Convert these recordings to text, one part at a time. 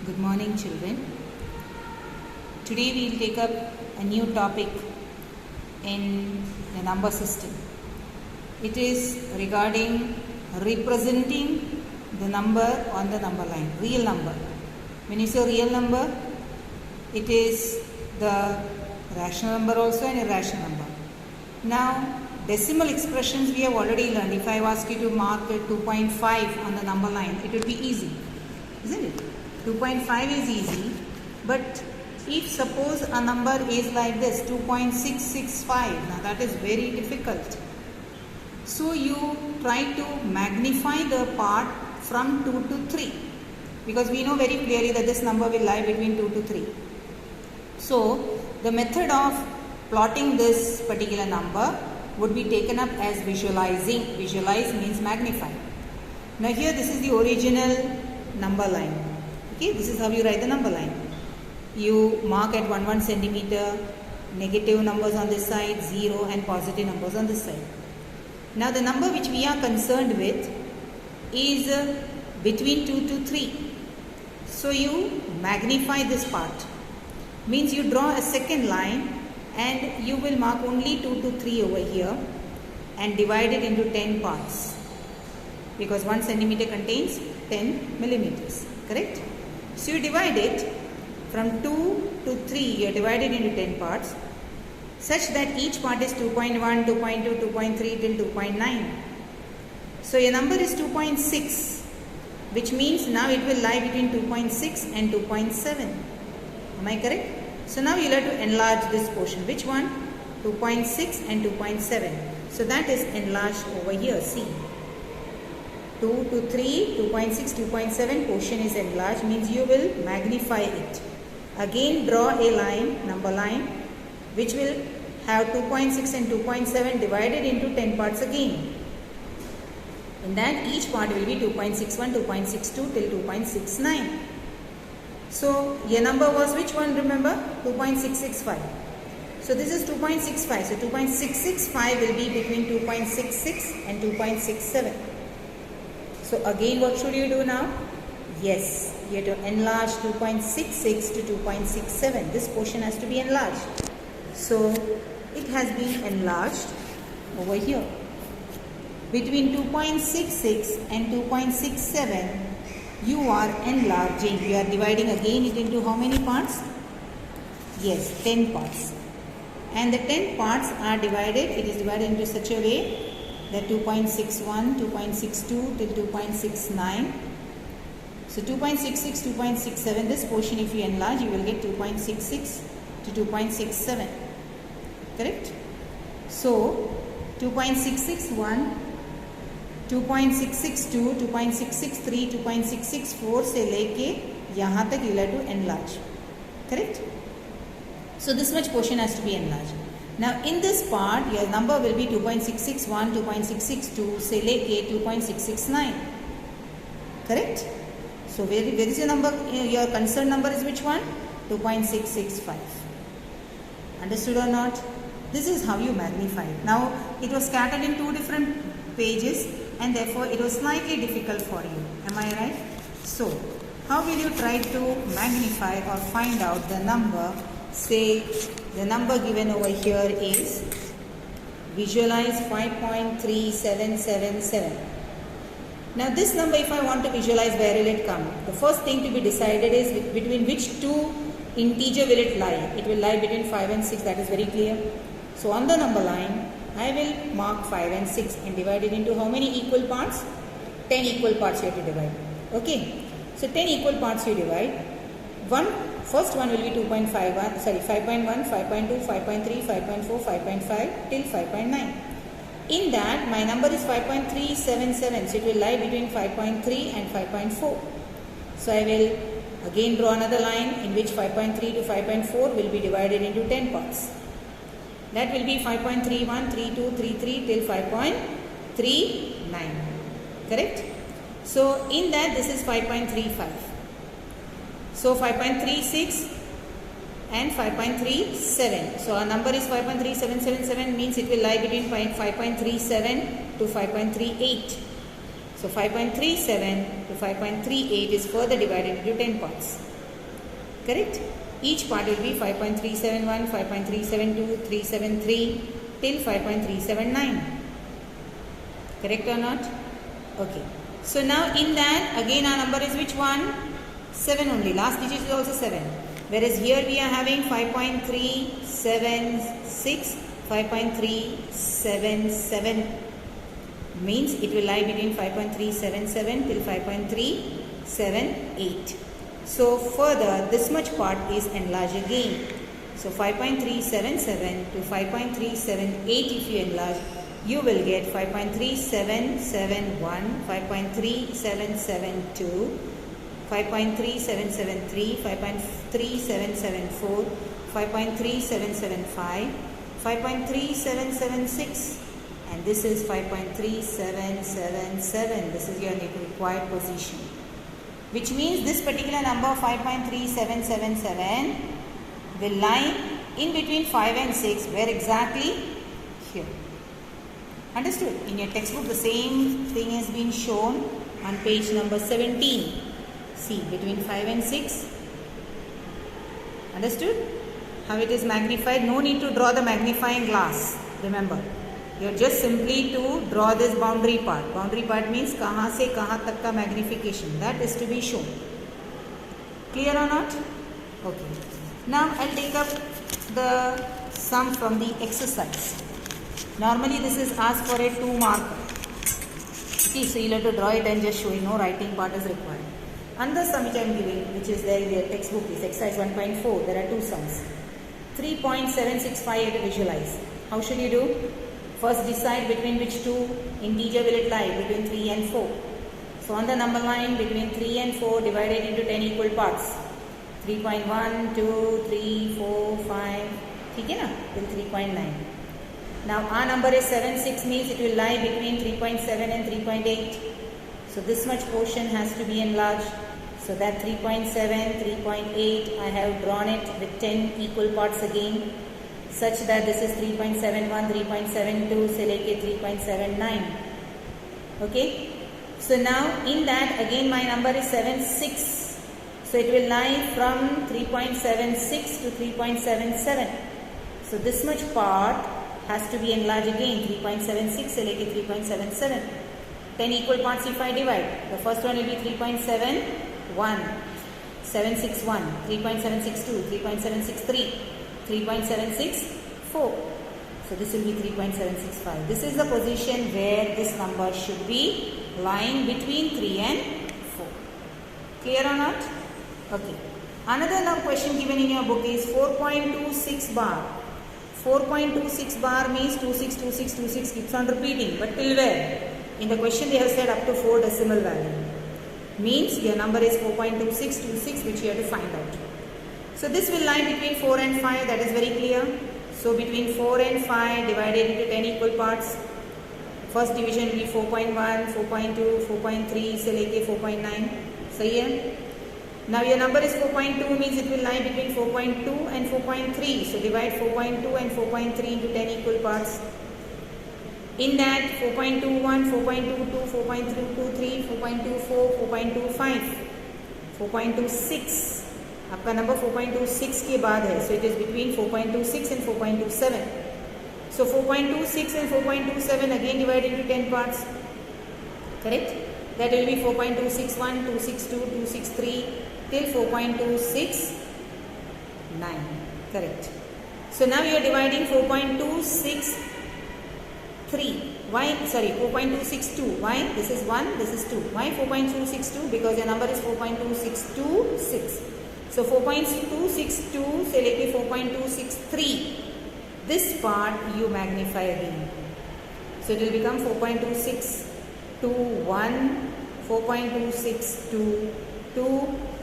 Good morning, children. Today we will take up a new topic in the number system. It is regarding representing the number on the number line, real number. When you say real number, it is the rational number also and irrational number. Now, decimal expressions we have already learned. If I ask you to mark 2.5 on the number line, it would be easy, isn't it? 2.5 is easy, but if suppose a number is like this, 2.665, now that is very difficult. So you try to magnify the part from 2 to 3, because we know very clearly that this number will lie between 2 to 3. So the method of plotting this particular number would be taken up as visualizing. Visualize means magnify. Now here this is the original number line. Okay, this is how you write the number line. You mark at 1 centimeter, negative numbers on this side, 0 and positive numbers on this side. Now the number which we are concerned with is between 2 to 3. So you magnify this part. Means you draw a second line and you will mark only 2 to 3 over here and divide it into 10 parts. Because 1 centimeter contains 10 millimeters. Correct? So you divide it from 2 to 3, you divide it into 10 parts such that each part is 2.1, 2.2, 2.3 till 2.9. So your number is 2.6, which means now it will lie between 2.6 and 2.7. Am I correct? So now you have to enlarge this portion. Which one? 2.6 and 2.7. So that is enlarged over here. See. 2 to 3, 2.6, 2.7 portion is enlarged, means you will magnify it. Again draw a line, number line, which will have 2.6 and 2.7 divided into 10 parts again. In that each part will be 2.61, 2.62 till 2.69. So your number was which one, remember? 2.665. So this is 2.65. So 2.665 will be between 2.66 and 2.67. So again what should you do now? Yes, you have to enlarge 2.66 to 2.67. This portion has to be enlarged. So it has been enlarged over here. Between 2.66 and 2.67, you are enlarging. You are dividing again it into how many parts? Yes, 10 parts. And the 10 parts are divided, it is divided into such a way that 2.61, 2.62 till 2.69. So 2.66, 2.67, this portion if you enlarge, you will get 2.66 to 2.67. Correct? So 2.661, 2.662, 2.663, 2.664 से लेके यहाँ तक you will have to enlarge. Correct? So this much portion has to be enlarged. Now in this part your number will be 2.661, 2.662 से लेके 2.669. Correct? So where is your number? Your concerned number is which one? 2.665. Understood or not? This is how you magnify it. Now it was scattered in two different pages and therefore it was slightly difficult for you. Am I right? So how will you try to magnify or find out the number? Say the number given over here is, visualize 5.3777. Now this number if I want to visualize, where will it come? The first thing to be decided is between which two integer will it lie? It will lie between 5 and 6, that is very clear. So on the number line, I will mark 5 and 6 and divide it into how many equal parts? 10 equal parts you have to divide. Okay. So 10 equal parts you divide. First one will be 5.1, 5.2, 5.3, 5.4, 5.5 till 5.9. In that my number is 5.377, so it will lie between 5.3 and 5.4. So I will again draw another line in which 5.3 to 5.4 will be divided into 10 parts. That will be 5.31, 32, 33 till 5.39. Correct? So in that this is 5.35. So 5.36 and 5.37. So our number is 5.3777, means it will lie between 5.37 to 5.38. So 5.37 to 5.38 is further divided into 10 parts. Correct? Each part will be 5.371, 5.372, 373 till 5.379. Correct or not? Okay. So now in that, again our number is which one? 7 only. Last digit is also 7. Whereas here we are having 5.376, 5.377. Means it will lie between 5.377 till 5.378. So further, this much part is enlarged again. So 5.377 to 5.378 if you enlarge, you will get 5.3771, 5.3772, 5.3773, 5.3774, 5.3775, 5.3776, and this is 5.3777. This is your required position. Which means this particular number 5.3777 will lie in between 5 and 6. Where exactly? Here. Understood? In your textbook the same thing has been shown on page number 17. See, between 5 and 6. Understood? How it is magnified? No need to draw the magnifying glass. Remember. You are just simply to draw this boundary part. Boundary part means kahan se kahan tak ka magnification. That is to be shown. Clear or not? Okay. Now I'll take up the sum from the exercise. Normally this is asked for a 2 marker. Okay, so you'll have to draw it and just show it. No writing part is required. Another sum which I am giving, which is there in the textbook, is exercise 1.4. There are 2 sums. 3.765 you have to visualize. How should you do? First decide between which 2 integer will it lie, between 3 and 4. So on the number line between 3 and 4 divided into 10 equal parts. 3.1, 2, 3, 4, 5, ठीक है ना, till 3.9. Now our number is 7, 6 means it will lie between 3.7 and 3.8. So this much portion has to be enlarged. So that 3.7, 3.8, I have drawn it with 10 equal parts again, such that this is 3.71, 3.72 से लेके 3.79. Okay. So now in that again my number is 7, 6. So it will lie from 3.76 to 3.77. So this much part has to be enlarged again, 3.76 से लेके 3.77. 10 equal parts if I divide. The first one will be 3.71, 761, 3.762, 3.763. 3.764. So this will be 3.765. This is the position where this number should be lying between 3 and 4. Clear or not? Okay. Another now question given in your book is 4.26 bar. 4.26 bar means 262626 keeps on repeating. But till where? In the question they have said up to 4 decimal value. Means your number is 4.2626, which you have to find out. So this will lie between 4 and 5, that is very clear. So between 4 and 5 divided into 10 equal parts. First division will be 4.1, 4.2, 4.3 से लेके 4.9. सही है? Now your number is 4.2 means it will lie between 4.2 and 4.3. So divide 4.2 and 4.3 into 10 equal parts. In that 4.21, 4.22, 4.23, 4.24, 4.25, 4.26. आपका number 4.26 के बाद है. So it is between 4.26 and 4.27. So 4.26 and 4.27 again divided into 10 parts. Correct? That will be 4.261, 262, 263 till 4.269. Correct. So now you are dividing 4.263. Why? Sorry, 4.262. Why? This is 1, this is 2. Why 4.262? Because your number is 4.2626. So 4.262 से लेके 4.263. This part you magnify again. So it will become 4.2621, 4.2622,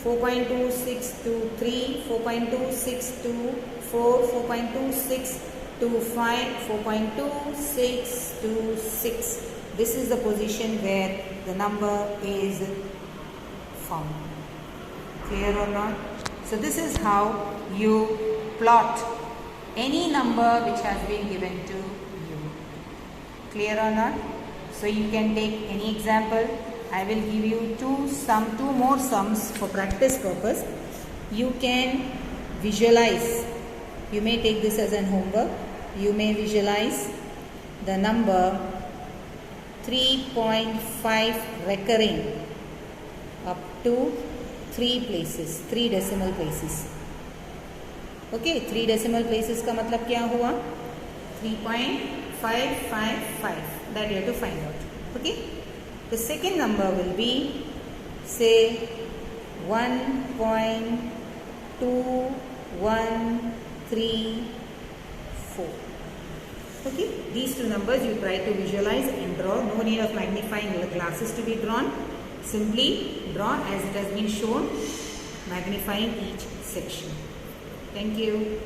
4.2623, 4.2624, 4.2625, 4.2626. This is the position where the number is found. Clear or not? So this is how you plot any number which has been given to you. Clear or not? So you can take any example. I will give you two more sums for practice purpose. you can visualize. You may take this as an homework. You may visualize the number 3.5 recurring up to 3 places, 3 decimal places. Okay, 3 decimal places का मतलब क्या हुआ? 3.555. That you have to find out. Okay. The second number will be, say, 1.2134. Okay, these two numbers you try to visualize and draw. No need of magnifying glasses to be drawn. Simply draw as it has been shown, magnifying each section. Thank you.